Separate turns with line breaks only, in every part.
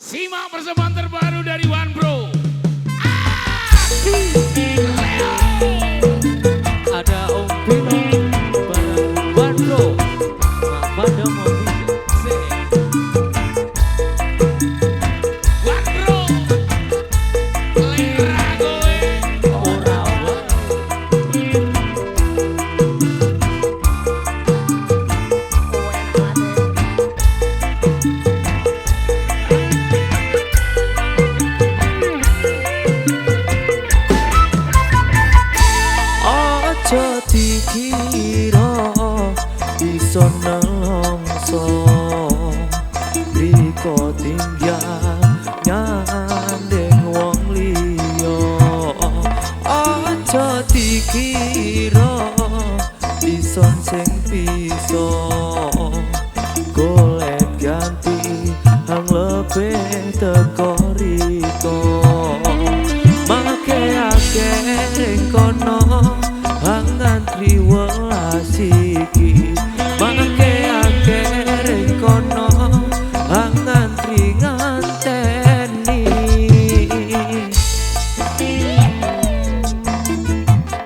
Simak persembahan terbaru dari One Bro.
Ada Om Pino bareng One Bro. Pada mobil
One Bro, lera kowe.
ora wae. Aja dikira iso nelongso riko tinggal nyandeng wong liya. Aja dikira iso sing bisa golek ganti hang lebih teko riko. Make akeh kono hang ngantri welas iki. Make akeh kono hang ngantri nganteni.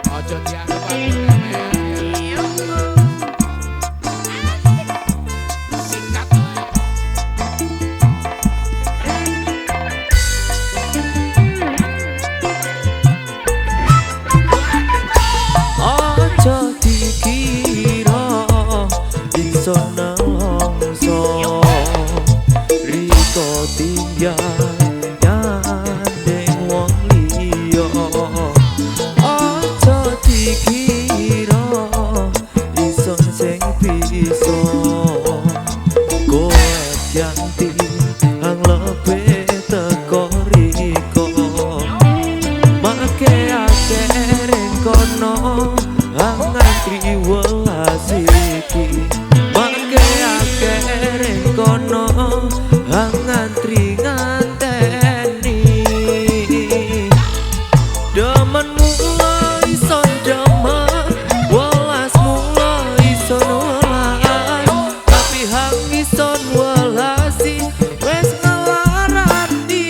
Ojo dianggap aku remeh. Singkat.
Aja dikira iso nelongso riko tinggal nyandeng wong liya. Aja dikira iso sing bisa golek ganti hang lebih teko riko. Make akeh kono hang ngantri welas iki. Make akeh kono hang ngantri nganteni. Demen mulai son demen welas mulai son welas, tapi hang ison welasi wes ngelarati.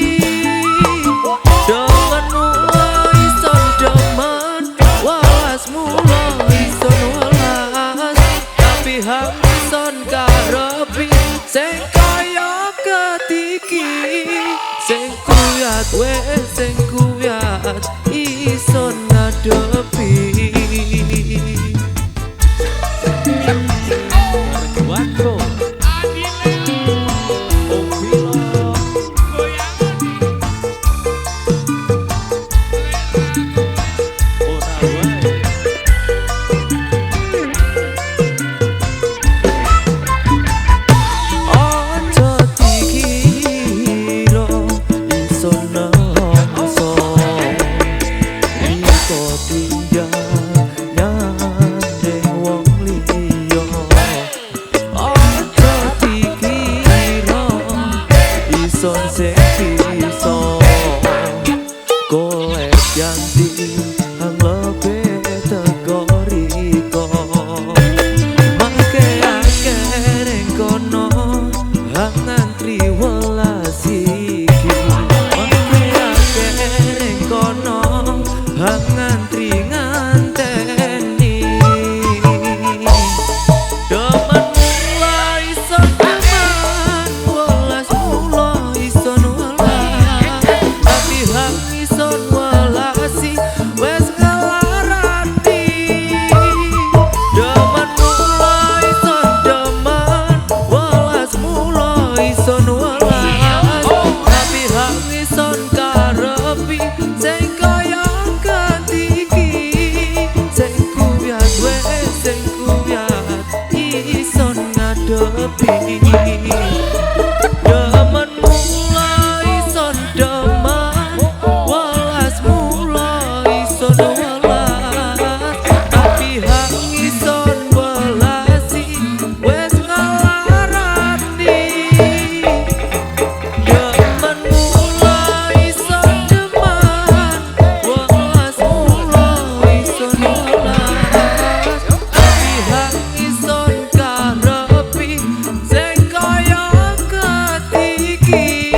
Demen mulai son demen welas mulai son welas, tapi hang ison karepi sing kaya ketiki. Sing kuyat wes sing kuyat ison ngadepi. One Bro,
Adile,
Om Pino,
goyangan.
ora wae. Aja dikira iso nelongso riko tinggal nyandeng wong liya. Aja dikira iso sing bisa golek ganti hang lebih teko riko. Make akeh kono hang ngantri welas iki. Make akeh kono hang ngantri nganteni. Demen mulai son demen welas mulai son welas, tapi hang ison welasi wes ngelarati. Demen mulai son demen welas mulai son welas, tapi hang ison karepi sing kaya ketiki. Sing kuyat wes sing kuyat ison ngadepi. Demen mulai son demen welas mulai son welas, tapi hang ison welasi wes ngelarati. Demen mulai son demen welas mulai son welas, tapi hang ison karepi sing kaya ketiki.